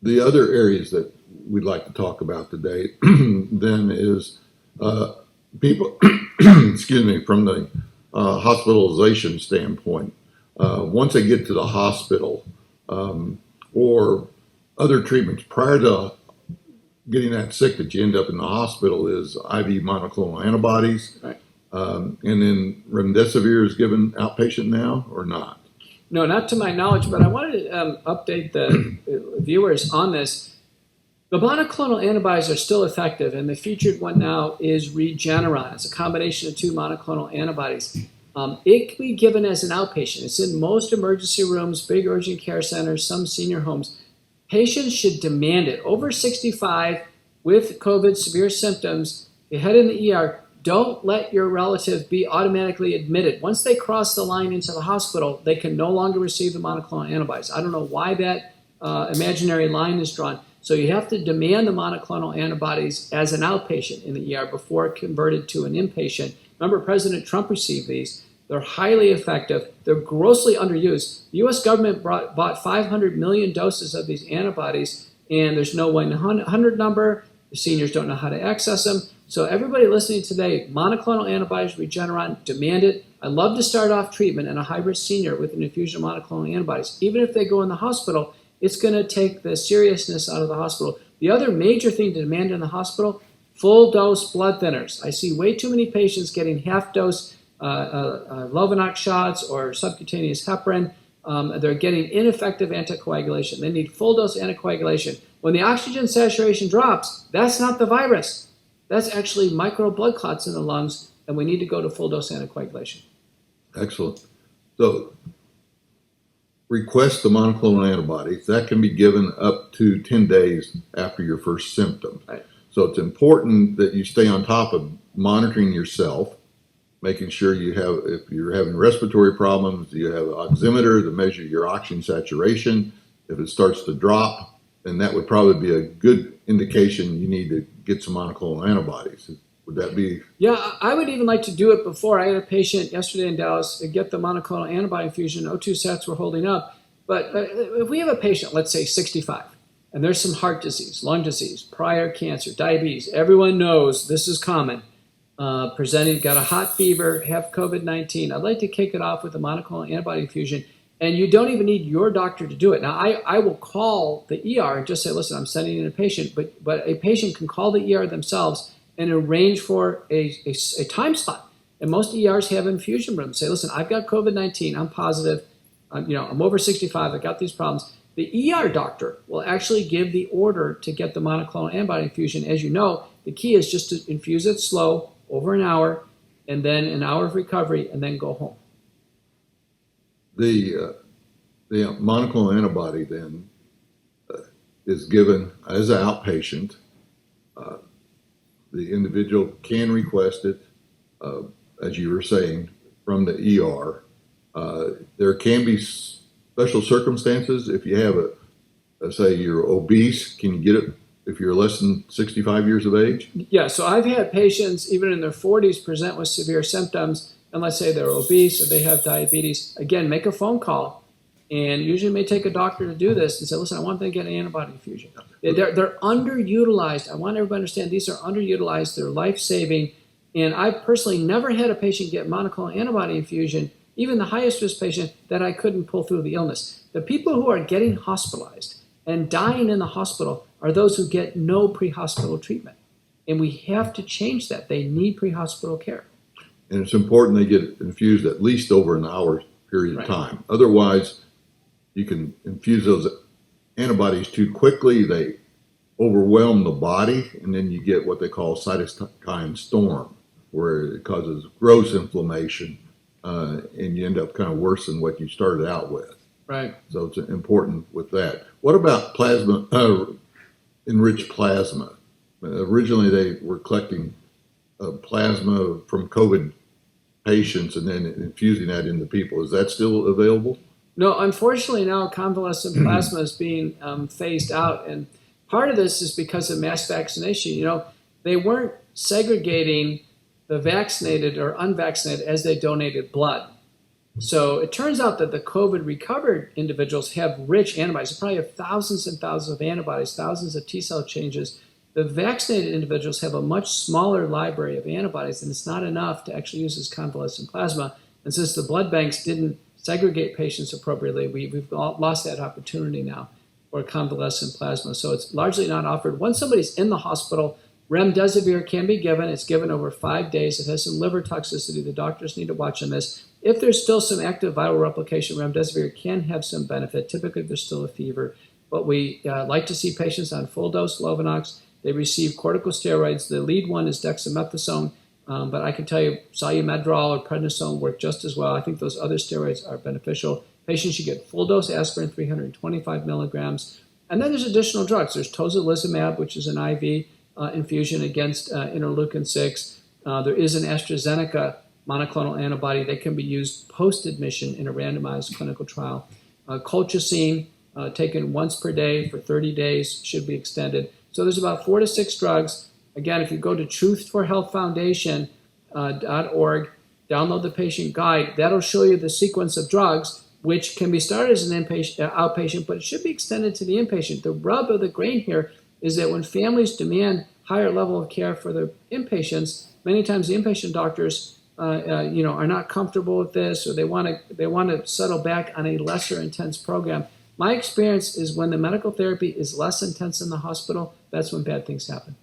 The other areas that we'd like to talk about today then is people, excuse me, from the hospitalization standpoint. Once they get to the hospital or other treatments prior to getting that sick that you end up in the hospital is IV monoclonal antibodies. Right. And then remdesivir is given outpatient now or not? No, not to my knowledge, but I wanted to update the viewers on this. The monoclonal antibodies are still effective, and the featured one now is Regeneron. It's a combination of two monoclonal antibodies. It can be given as an outpatient. It's in most emergency rooms, big urgent care centers, some senior homes. Patients should demand it. Over 65 with COVID severe symptoms, you head in the ER, don't let your relative be automatically admitted. Once they cross the line into the hospital, they can no longer receive the monoclonal antibodies. I don't know why that imaginary line is drawn. So you have to demand the monoclonal antibodies as an outpatient in the ER before converted to an inpatient. Remember, President Trump received these. They're highly effective. They're grossly underused. The U.S. government bought 500 million doses of these antibodies, and there's no 100 number. The seniors don't know how to access them. So everybody listening today, monoclonal antibodies, Regeneron, demand it. I love to start off treatment in a high-risk senior with an infusion of monoclonal antibodies. Even if they go in the hospital, it's going to take the seriousness out of the hospital. The other major thing to demand in the hospital, full-dose blood thinners. I see way too many patients getting half-dose Lovenox shots or subcutaneous heparin. They're getting ineffective anticoagulation. They need full-dose anticoagulation. When the oxygen saturation drops, that's not the virus. That's actually micro blood clots in the lungs, and we need to go to full-dose anticoagulation. Excellent. So request the monoclonal antibodies. That can be given up to 10 days after your first symptom. Right. So it's important that you stay on top of monitoring yourself, making sure you have, if you're having respiratory problems, you have an oximeter to measure your oxygen saturation. If it starts to drop, then that would probably be a good indication you need to get some monoclonal antibodies. Would that be? Yeah, I would even like to do it before. I had a patient yesterday in Dallas to get the monoclonal antibody infusion. O2 sats were holding up. But if we have a patient, let's say 65, and there's some heart disease, lung disease, prior cancer, diabetes, everyone knows this is common. Presenting, got a hot fever, have COVID-19. I'd like to kick it off with a monoclonal antibody infusion. And you don't even need your doctor to do it. Now, I will call the ER and just say, listen, I'm sending in a patient. But a patient can call the ER themselves and arrange for a time slot. And most ERs have infusion rooms. Say, listen, I've got COVID-19. I'm positive. I'm over 65. I've got these problems. The ER doctor will actually give the order to get the monoclonal antibody infusion. As you know, the key is just to infuse it slow, over an hour, and then an hour of recovery, and then go home. The monoclonal antibody then is given as an outpatient. The individual can request it, as you were saying, from the ER. There can be special circumstances. If you have say you're obese, can you get it if you're less than 65 years of age? Yeah, so I've had patients, even in their 40s, present with severe symptoms, and let's say they're obese or they have diabetes. Again, make a phone call, and usually it may take a doctor to do this and say, listen, I want them to get an antibody infusion. They're underutilized. I want everybody to understand these are underutilized. They're life-saving, and I've personally never had a patient get monoclonal antibody infusion, even the highest risk patient, that I couldn't pull through the illness. The people who are getting hospitalized and dying in the hospital are those who get no pre-hospital treatment. And we have to change that. They need pre-hospital care. And it's important they get infused at least over an hour period of time. Otherwise, you can infuse those antibodies too quickly. They overwhelm the body, and then you get what they call cytokine storm, where it causes gross inflammation, and you end up kind of worse than what you started out with. Right. So it's important with that. What about plasma, enriched plasma? Originally, they were collecting plasma from COVID patients and then infusing that into people. Is that still available? No, unfortunately now convalescent plasma is being phased out. And part of this is because of mass vaccination. They weren't segregating the vaccinated or unvaccinated as they donated blood. So it turns out that the COVID recovered individuals have rich antibodies. They probably have thousands and thousands of antibodies, thousands of T cell changes. The vaccinated individuals have a much smaller library of antibodies, and it's not enough to actually use as convalescent plasma. And since the blood banks didn't segregate patients appropriately, we've lost that opportunity now for convalescent plasma. So it's largely not offered. Once somebody's in the hospital, remdesivir can be given. It's given over 5 days. It has some liver toxicity. The doctors need to watch on this. If there's still some active viral replication, remdesivir can have some benefit. Typically, there's still a fever. But we like to see patients on full dose Lovenox. They receive corticosteroids. The lead one is dexamethasone. But I can tell you, Solumedrol or prednisone work just as well. I think those other steroids are beneficial. Patients should get full dose aspirin, 325 milligrams. And then there's additional drugs. There's tocilizumab, which is an IV infusion against interleukin 6. There is an AstraZeneca monoclonal antibody that can be used post-admission in a randomized clinical trial. Colchicine, taken once per day for 30 days, should be extended. So there's about 4 to 6 drugs. Again, if you go to truthforhealthfoundation.org, download the patient guide, that'll show you the sequence of drugs, which can be started as an outpatient, but it should be extended to the inpatient. The rub of the grain here is that when families demand higher level of care for their inpatients, many times the inpatient doctors are not comfortable with this, or they want to settle back on a lesser intense program. My experience is when the medical therapy is less intense in the hospital, that's when bad things happen.